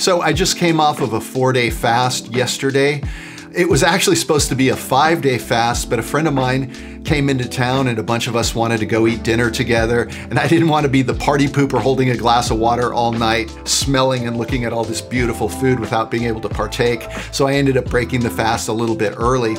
So I just came off of a 4-day fast yesterday. It was actually supposed to be a 5-day fast, but a friend of mine came into town and a bunch of us wanted to go eat dinner together. And I didn't want to be the party pooper holding a glass of water all night, smelling and looking at all this beautiful food without being able to partake. So I ended up breaking the fast a little bit early.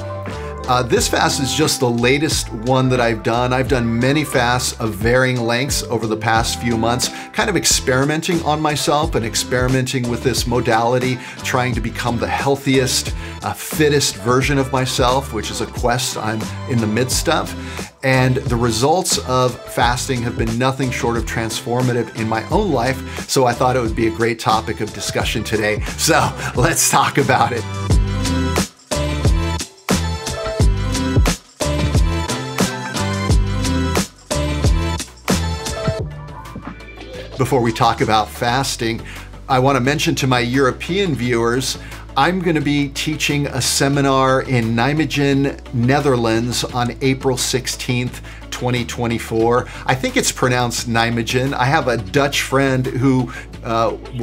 This fast is just the latest one that I've done. I've done many fasts of varying lengths over the past few months, kind of experimenting on myself and experimenting with this modality, trying to become the healthiest, fittest version of myself, which is a quest I'm in the midst of. And the results of fasting have been nothing short of transformative in my own life. So I thought it would be a great topic of discussion today. So let's talk about it. Before we talk about fasting, I want to mention to my European viewers, I'm going to be teaching a seminar in Nijmegen, Netherlands on April 16th, 2024. I think it's pronounced Nijmegen. I have a Dutch friend who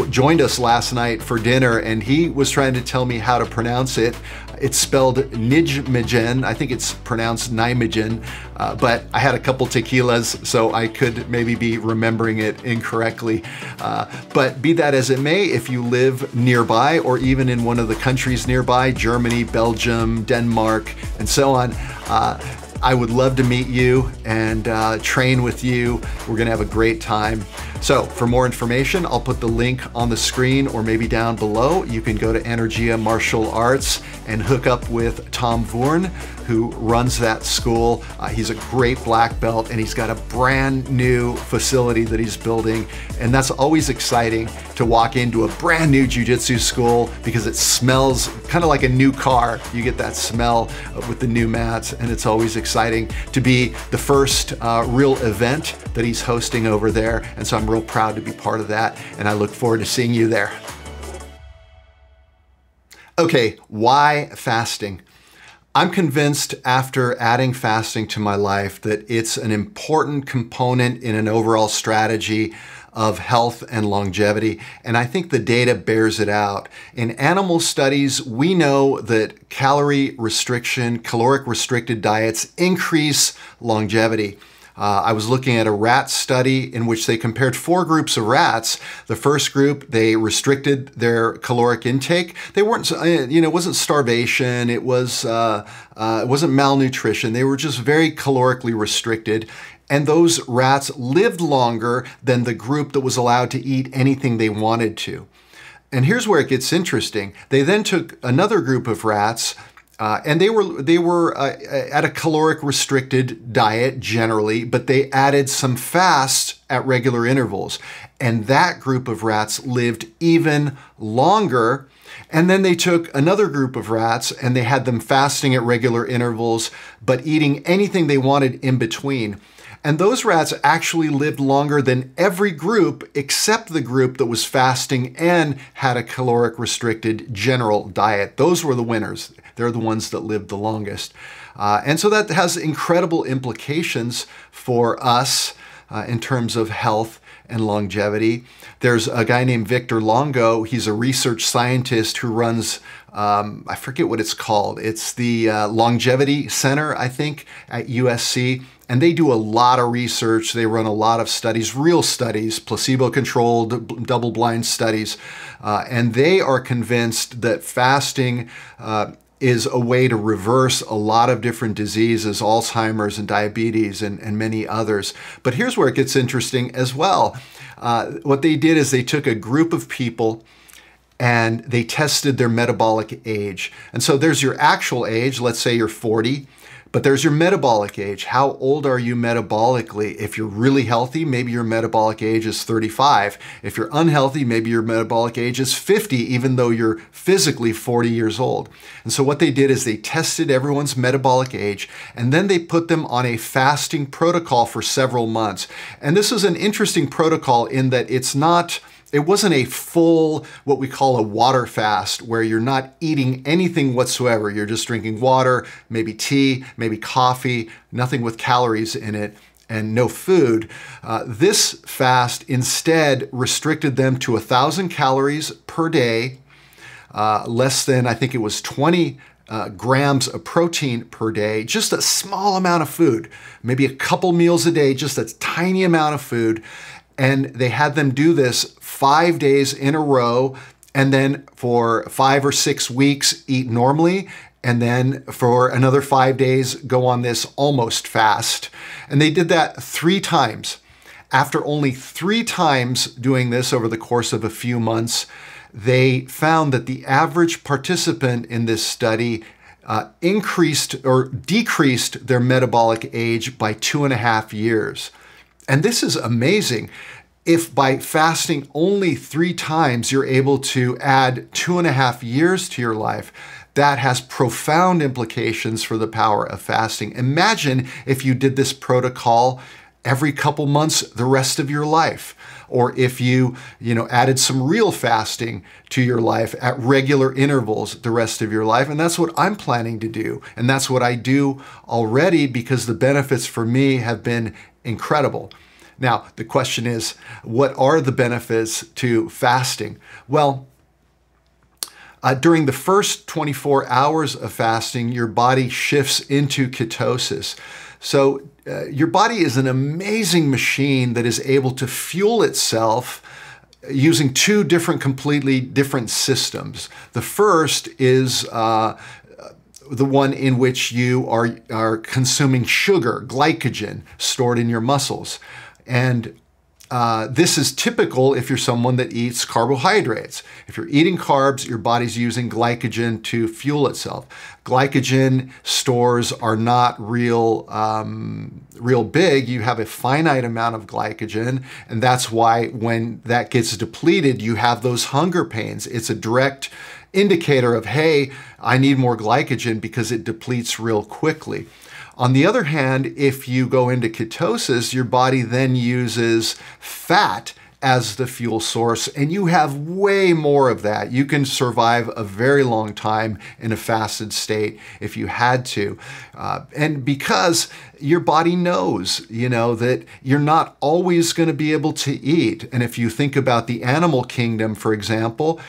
joined us last night for dinner, and he was trying to tell me how to pronounce it. It's spelled Nijmegen. I think it's pronounced Nijmegen, but I had a couple tequilas, so I could maybe be remembering it incorrectly. But be that as it may, if you live nearby or even in one of the countries nearby, Germany, Belgium, Denmark, and so on, I would love to meet you and train with you. We're gonna have a great time. So for more information, I'll put the link on the screen or maybe down below. You can go to Energia Martial Arts and hook up with Tom Voorn, who runs that school. He's a great black belt and he's got a brand new facility that he's building. And that's always exciting to walk into a brand new jiu-jitsu school because it smells kind of like a new car. You get that smell with the new mats, and it's always exciting to be the first real event that he's hosting over there. And so I'm real proud to be part of that, and I look forward to seeing you there. Okay, why fasting? I'm convinced after adding fasting to my life that it's an important component in an overall strategy of health and longevity, and I think the data bears it out. In animal studies, we know that calorie restriction, caloric restricted diets increase longevity. I was looking at a rat study in which they compared 4 groups of rats. The first group, they restricted their caloric intake. They weren't, it wasn't starvation. It wasn't malnutrition. They were just very calorically restricted. And those rats lived longer than the group that was allowed to eat anything they wanted to. And here's where it gets interesting. They then took another group of rats and they were at a caloric restricted diet generally, but they added some fasts at regular intervals. And that group of rats lived even longer. And then they took another group of rats and they had them fasting at regular intervals, but eating anything they wanted in between. And those rats actually lived longer than every group except the group that was fasting and had a caloric restricted general diet. Those were the winners. They're the ones that lived the longest. And so that has incredible implications for us in terms of health and longevity. There's a guy named Victor Longo. He's a research scientist who runs, I forget what it's called. It's the Longevity Center, I think, at USC. And they do a lot of research. They run a lot of studies, real studies, placebo-controlled, double-blind studies. And they are convinced that fasting is a way to reverse a lot of different diseases, Alzheimer's and diabetes and many others. But here's where it gets interesting as well. What they did is they took a group of people and they tested their metabolic age. And so there's your actual age, let's say you're 40, but there's your metabolic age. How old are you metabolically? If you're really healthy, maybe your metabolic age is 35. If you're unhealthy, maybe your metabolic age is 50, even though you're physically 40 years old. And so what they did is they tested everyone's metabolic age, and then they put them on a fasting protocol for several months. And this is an interesting protocol in that it wasn't a full, what we call a water fast, where you're not eating anything whatsoever. You're just drinking water, maybe tea, maybe coffee, nothing with calories in it. and no food. This fast instead restricted them to 1,000 calories per day, less than, I think it was 20 grams of protein per day, just a small amount of food, maybe a couple meals a day, just a tiny amount of food. And they had them do this 5 days in a row, and then for 5 or 6 weeks eat normally, and then for another 5 days go on this almost fast. And they did that 3 times. After only 3 times doing this over the course of a few months, they found that the average participant in this study increased or decreased their metabolic age by 2.5 years. And this is amazing. If by fasting only 3 times you're able to add 2.5 years to your life, that has profound implications for the power of fasting. Imagine if you did this protocol every couple months the rest of your life, or if you added some real fasting to your life at regular intervals the rest of your life. And that's what I'm planning to do. And that's what I do already, because the benefits for me have been incredible. Now, the question is, what are the benefits to fasting? Well, during the first 24 hours of fasting, your body shifts into ketosis. So your body is an amazing machine that is able to fuel itself using 2 completely different systems. The first is the one in which you are consuming sugar, glycogen, stored in your muscles. And this is typical if you're someone that eats carbohydrates. If you're eating carbs, your body's using glycogen to fuel itself. Glycogen stores are not real big. You have a finite amount of glycogen, and that's why when that gets depleted, you have those hunger pains. It's a direct indicator of, hey, I need more glycogen, because it depletes real quickly. On the other hand, if you go into ketosis, your body then uses fat as the fuel source, and you have way more of that. You can survive a very long time in a fasted state if you had to. And because your body knows, that you're not always going to be able to eat. And if you think about the animal kingdom, for example,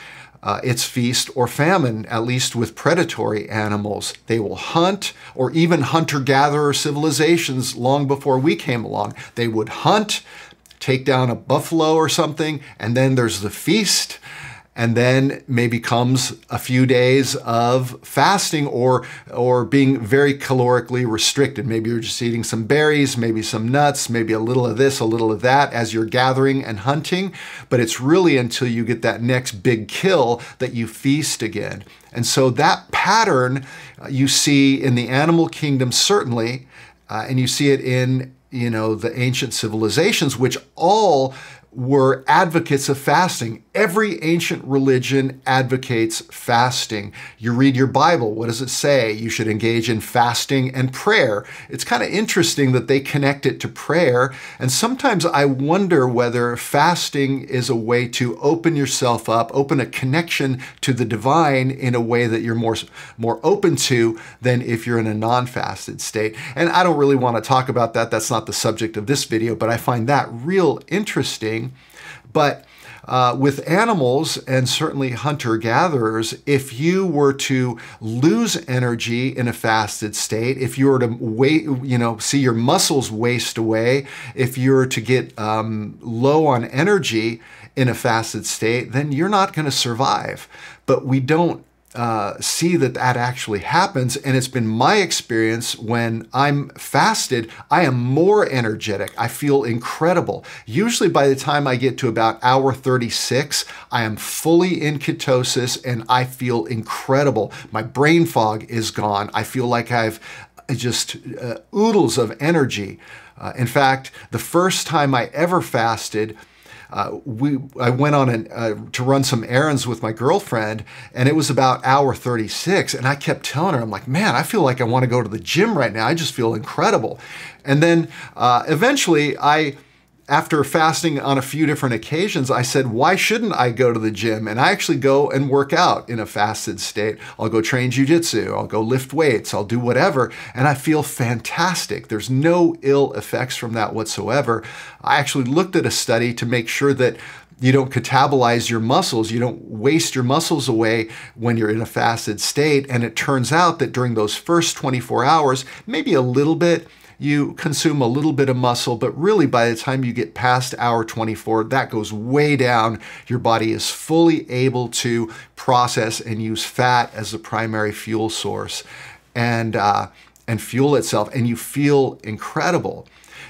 it's feast or famine, at least with predatory animals. They will hunt, or even hunter-gatherer civilizations long before we came along. They would hunt, take down a buffalo or something, and then there's the feast, and then maybe comes a few days of fasting or being very calorically restricted. Maybe you're just eating some berries, maybe some nuts, maybe a little of this, a little of that as you're gathering and hunting. But it's really until you get that next big kill that you feast again. And so that pattern you see in the animal kingdom, certainly, and you see it in the ancient civilizations, which all were advocates of fasting. Every ancient religion advocates fasting. You read your Bible, what does it say? You should engage in fasting and prayer. It's kind of interesting that they connect it to prayer, and sometimes I wonder whether fasting is a way to open yourself up, open a connection to the divine in a way that you're more open to than if you're in a non-fasted state. And I don't really want to talk about that. That's not the subject of this video, but I find that real interesting. But with animals, and certainly hunter-gatherers, if you were to lose energy in a fasted state, if you were to see your muscles waste away, if you were to get low on energy in a fasted state, then you're not going to survive. But we don't see that actually happens. And it's been my experience when I'm fasted, I am more energetic. I feel incredible. Usually by the time I get to about hour 36, I am fully in ketosis and I feel incredible. My brain fog is gone. I feel like I've just oodles of energy. In fact, the first time I ever fasted, I went on to run some errands with my girlfriend, and it was about hour 36, and I kept telling her, I'm like, man, I feel like I want to go to the gym right now. I just feel incredible. And then eventually after fasting on a few different occasions, I said, why shouldn't I go to the gym? And I actually go and work out in a fasted state. I'll go train jujitsu, I'll go lift weights, I'll do whatever, and I feel fantastic. There's no ill effects from that whatsoever. I actually looked at a study to make sure that you don't catabolize your muscles, you don't waste your muscles away when you're in a fasted state. And it turns out that during those first 24 hours, maybe a little bit, you consume a little bit of muscle, but really by the time you get past hour 24, that goes way down. Your body is fully able to process and use fat as the primary fuel source and fuel itself, and you feel incredible.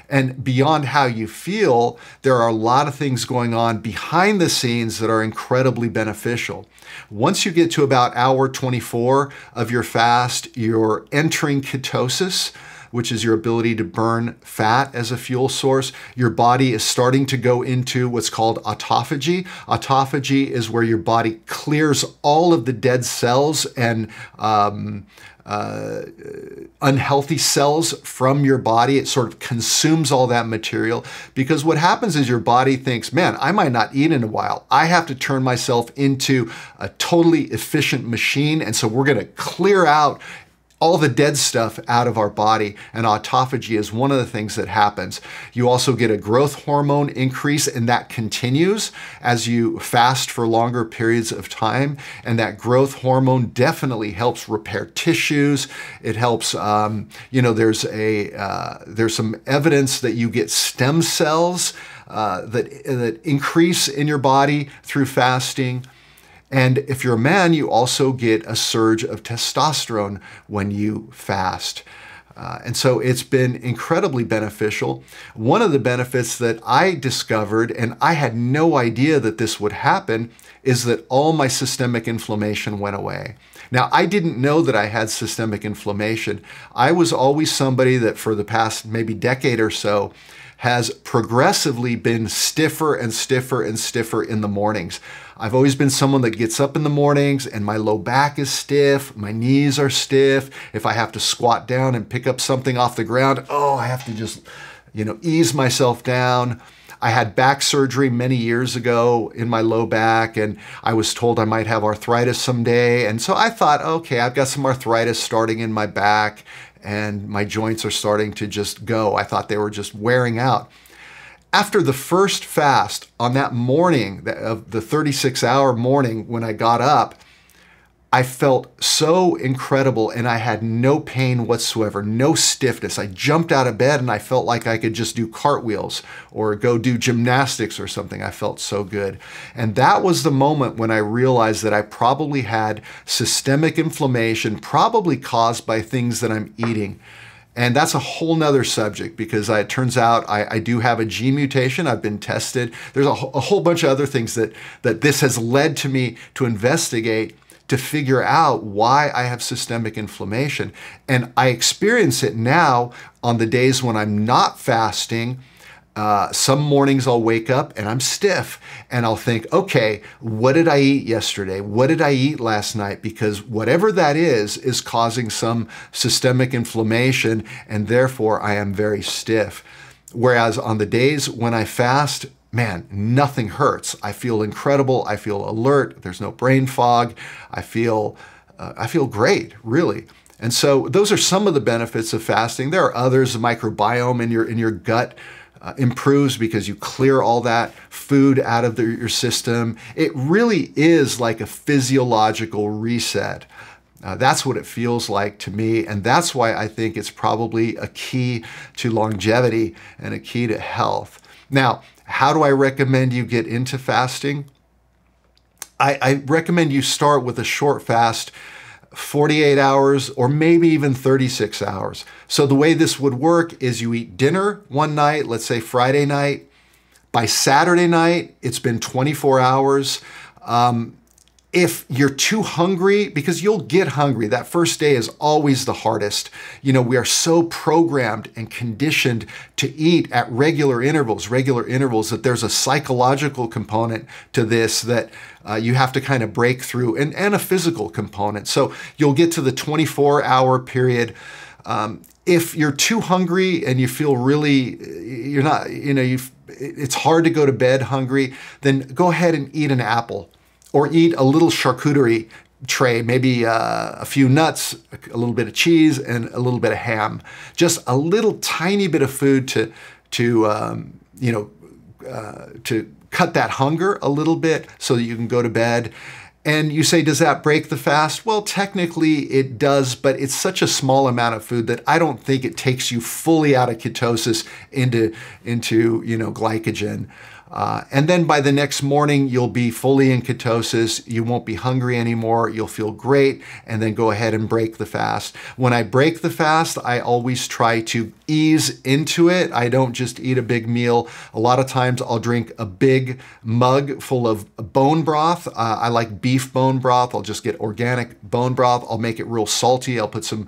And beyond how you feel, there are a lot of things going on behind the scenes that are incredibly beneficial. Once you get to about hour 24 of your fast, you're entering ketosis, which is your ability to burn fat as a fuel source. Your body is starting to go into what's called autophagy. Autophagy is where your body clears all of the dead cells and unhealthy cells from your body. It sort of consumes all that material, because what happens is your body thinks, man, I might not eat in a while. I have to turn myself into a totally efficient machine. And so we're going to clear out all the dead stuff out of our body, and autophagy is one of the things that happens. You also get a growth hormone increase, and that continues as you fast for longer periods of time. And that growth hormone definitely helps repair tissues. It helps, there's some evidence that you get stem cells that increase in your body through fasting. And if you're a man, you also get a surge of testosterone when you fast. And so it's been incredibly beneficial. One of the benefits that I discovered, and I had no idea that this would happen, is that all my systemic inflammation went away. Now, I didn't know that I had systemic inflammation. I was always somebody that for the past maybe decade or so has progressively been stiffer and stiffer and stiffer in the mornings. I've always been someone that gets up in the mornings and my low back is stiff, my knees are stiff. If I have to squat down and pick up something off the ground, I have to just, ease myself down. I had back surgery many years ago in my low back, and I was told I might have arthritis someday. And so I thought, okay, I've got some arthritis starting in my back, and my joints are starting to just go. I thought they were just wearing out. After the first fast on that morning, of the 36-hour morning when I got up, I felt so incredible, and I had no pain whatsoever, no stiffness. I jumped out of bed and I felt like I could just do cartwheels or go do gymnastics or something. I felt so good. And that was the moment when I realized that I probably had systemic inflammation, probably caused by things that I'm eating. And that's a whole nother subject, because it turns out I do have a gene mutation. I've been tested. There's a whole bunch of other things that this has led to me to investigate, to figure out why I have systemic inflammation. And I experience it now on the days when I'm not fasting. Some mornings I'll wake up and I'm stiff, and I'll think, okay, what did I eat yesterday? What did I eat last night? Because whatever that is causing some systemic inflammation, and therefore I am very stiff. Whereas on the days when I fast, man, nothing hurts. I feel incredible. I feel alert. There's no brain fog. I feel great, really. And so those are some of the benefits of fasting. There are others. The microbiome in your gut improves because you clear all that food out of your system. It really is like a physiological reset. That's what it feels like to me, and that's why I think it's probably a key to longevity and a key to health. Now, how do I recommend you get into fasting? I recommend you start with a short fast, 48 hours or maybe even 36 hours. So the way this would work is you eat dinner one night, let's say Friday night. By Saturday night, it's been 24 hours. If you're too hungry, because you'll get hungry, that first day is always the hardest. We are so programmed and conditioned to eat at regular intervals, that there's a psychological component to this that you have to kind of break through, and a physical component. So you'll get to the 24-hour period. If you're too hungry and you feel really, you're not, you it's hard to go to bed hungry, then go ahead and eat an apple or eat a little charcuterie tray, maybe a few nuts, a little bit of cheese, and a little bit of ham. Just a little tiny bit of food to cut that hunger a little bit so that you can go to bed. And you say, does that break the fast? Well, technically it does, but it's such a small amount of food that I don't think it takes you fully out of ketosis into glycogen. And then by the next morning, you'll be fully in ketosis. You won't be hungry anymore. You'll feel great. And then go ahead and break the fast. When I break the fast, I always try to ease into it. I don't just eat a big meal. A lot of times I'll drink a big mug full of bone broth. I like beef bone broth. I'll just get organic bone broth. I'll make it real salty. I'll put some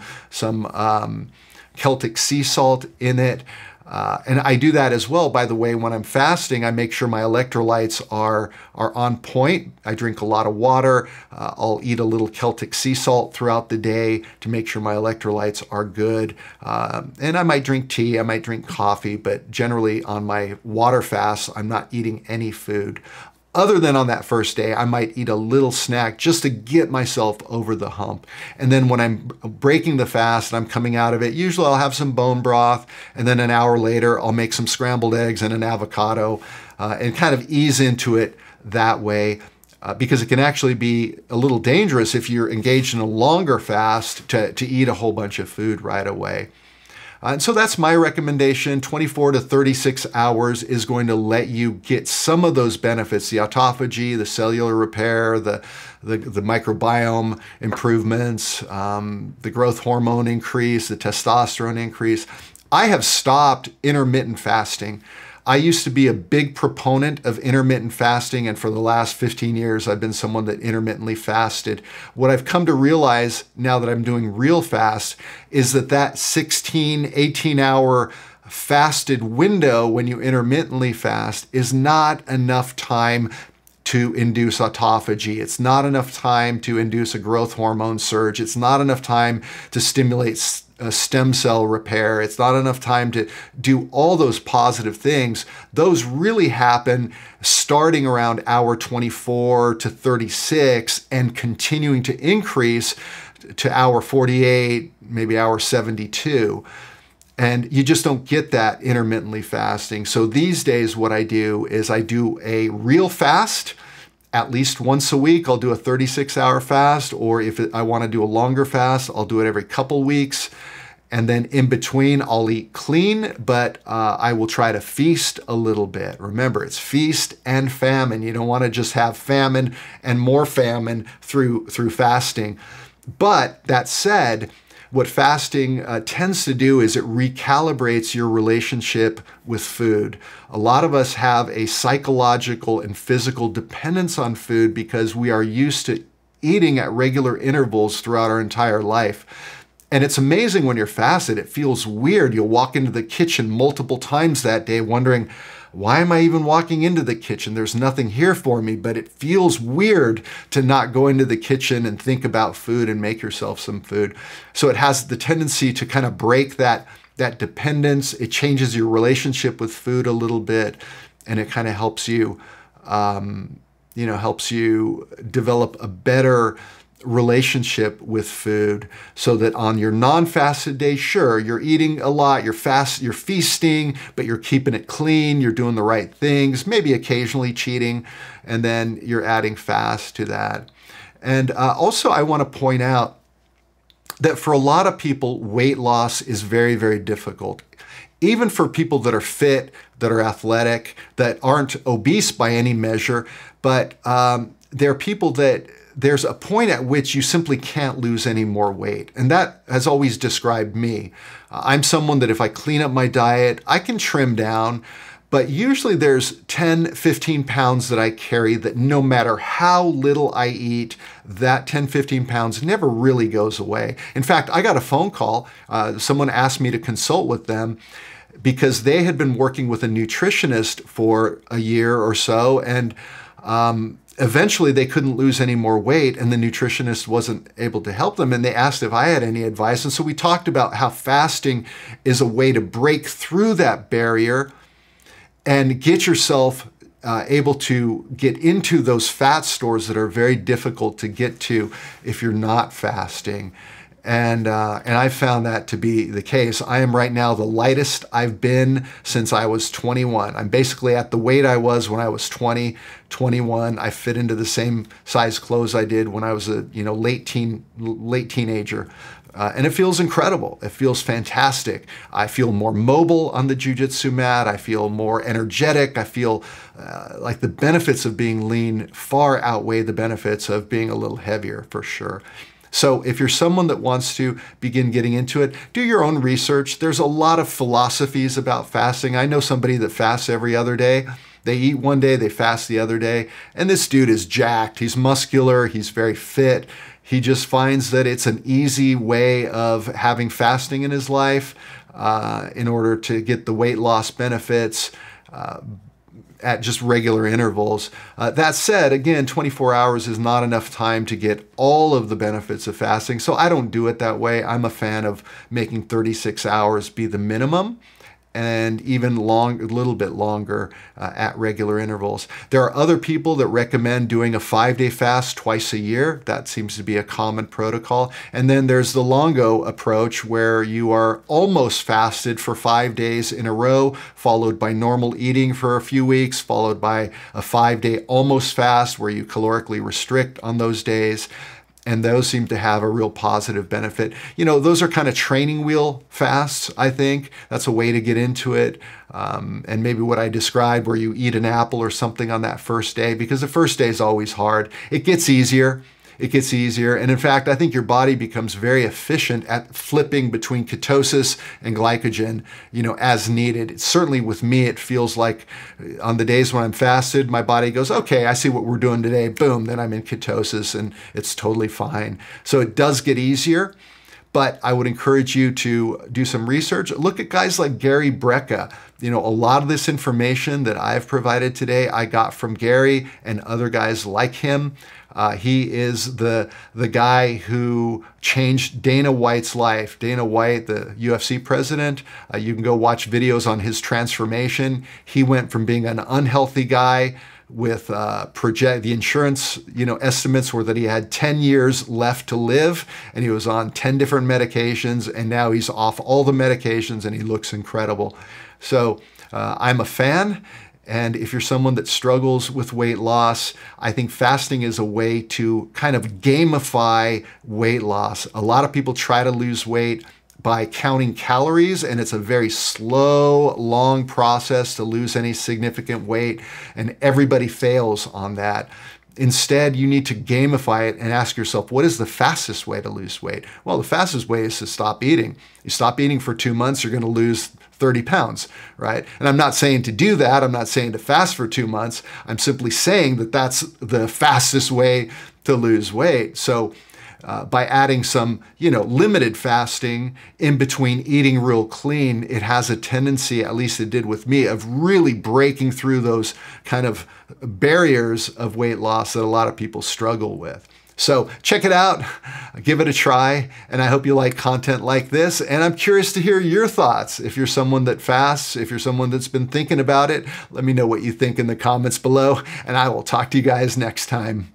Celtic sea salt in it. And I do that as well, by the way. When I'm fasting, I make sure my electrolytes are on point. I drink a lot of water. I'll eat a little Celtic sea salt throughout the day to make sure my electrolytes are good. And I might drink tea, I might drink coffee, but generally on my water fast, I'm not eating any food. Other than on that first day, I might eat a little snack just to get myself over the hump. And then when I'm breaking the fast and I'm coming out of it, usually I'll have some bone broth, and then an hour later, I'll make some scrambled eggs and an avocado and kind of ease into it that way. Because it can actually be a little dangerous if you're engaged in a longer fast to eat a whole bunch of food right away. And so that's my recommendation. 24 to 36 hours is going to let you get some of those benefits, the autophagy, the cellular repair, the microbiome improvements, the growth hormone increase, the testosterone increase. I have stopped intermittent fasting. I used to be a big proponent of intermittent fasting, and for the last 15 years, I've been someone that intermittently fasted. What I've come to realize now that I'm doing real fast is that 16, 18-hour fasted window when you intermittently fast is not enough time to induce autophagy. It's not enough time to induce a growth hormone surge. It's not enough time to stimulate stem cell repair. It's not enough time to do all those positive things. Those really happen starting around hour 24 to 36 and continuing to increase to hour 48, maybe hour 72. And you just don't get that intermittently fasting. So these days, what I do is I do a real fast. At least once a week, I'll do a 36-hour fast, or if I want to do a longer fast, I'll do it every couple weeks. And then in between, I'll eat clean, but I will try to feast a little bit. Remember, it's feast and famine. You don't want to just have famine and more famine through fasting. But that said, what fasting tends to do is it recalibrates your relationship with food. A lot of us have a psychological and physical dependence on food because we are used to eating at regular intervals throughout our entire life. And it's amazing when you're fasted, it feels weird. You'll walk into the kitchen multiple times that day wondering, why am I even walking into the kitchen? There's nothing here for me, but it feels weird to not go into the kitchen and think about food and make yourself some food. So it has the tendency to kind of break that dependence. It changes your relationship with food a little bit, and it kind of helps you, helps you develop a better relationship with food, so that on your non-fasted day, sure, you're eating a lot, you're feasting, but you're keeping it clean, you're doing the right things, maybe occasionally cheating, and then you're adding fast to that. And also I want to point out that for a lot of people, weight loss is very, very difficult. Even for people that are fit, that are athletic, that aren't obese by any measure, but there are people that there's a point at which you simply can't lose any more weight. And that has always described me. I'm someone that if I clean up my diet, I can trim down, but usually there's 10, 15 pounds that I carry that no matter how little I eat, that 10, 15 pounds never really goes away. In fact, I got a phone call. Someone asked me to consult with them because they had been working with a nutritionist for a year or so, and eventually they couldn't lose any more weight, and the nutritionist wasn't able to help them, and they asked if I had any advice. And so we talked about how fasting is a way to break through that barrier and get yourself able to get into those fat stores that are very difficult to get to if you're not fasting. And I found that to be the case. I am right now the lightest I've been since I was 21. I'm basically at the weight I was when I was 20, 21. I fit into the same size clothes I did when I was a late teenager. And it feels incredible. It feels fantastic. I feel more mobile on the jiu-jitsu mat. I feel more energetic. I feel like the benefits of being lean far outweigh the benefits of being a little heavier, for sure. So if you're someone that wants to begin getting into it, do your own research. There's a lot of philosophies about fasting. I know somebody that fasts every other day. They eat one day, they fast the other day. And this dude is jacked. He's muscular. He's very fit. He just finds that it's an easy way of having fasting in his life in order to get the weight loss benefits at just regular intervals. That said, again, 24 hours is not enough time to get all of the benefits of fasting, so I don't do it that way. I'm a fan of making 36 hours be the minimum, and even a little bit longer at regular intervals. There are other people that recommend doing a 5-day fast twice a year. That seems to be a common protocol. And then there's the longo approach, where you are almost fasted for 5 days in a row, followed by normal eating for a few weeks, followed by a 5-day almost fast where you calorically restrict on those days. And those seem to have a real positive benefit. Those are kind of training wheel fasts, I think. That's a way to get into it. And maybe what I described, where you eat an apple or something on that first day, because the first day is always hard. It gets easier. It gets easier. And in fact, I think your body becomes very efficient at flipping between ketosis and glycogen, as needed. Certainly with me, it feels like on the days when I'm fasted, my body goes, okay, I see what we're doing today. Boom, then I'm in ketosis and it's totally fine. So it does get easier. But I would encourage you to do some research. Look at guys like Gary Brecka. A lot of this information that I've provided today, I got from Gary and other guys like him. He is the guy who changed Dana White's life. Dana White, the UFC president, you can go watch videos on his transformation. He went from being an unhealthy guy with the insurance, estimates were that he had 10 years left to live, and he was on 10 different medications, and now he's off all the medications and he looks incredible. So I'm a fan. And if you're someone that struggles with weight loss, I think fasting is a way to kind of gamify weight loss. A lot of people try to lose weight by counting calories, and it's a very slow, long process to lose any significant weight, and everybody fails on that. Instead, you need to gamify it and ask yourself, what is the fastest way to lose weight? Well, the fastest way is to stop eating. You stop eating for 2 months, you're going to lose 30 pounds, right? And I'm not saying to do that. I'm not saying to fast for 2 months. I'm simply saying that that's the fastest way to lose weight. So by adding some, limited fasting in between eating real clean, it has a tendency, at least it did with me, of really breaking through those kind of barriers of weight loss that a lot of people struggle with. So check it out, give it a try, and I hope you like content like this. And I'm curious to hear your thoughts. If you're someone that fasts, if you're someone that's been thinking about it, let me know what you think in the comments below, and I will talk to you guys next time.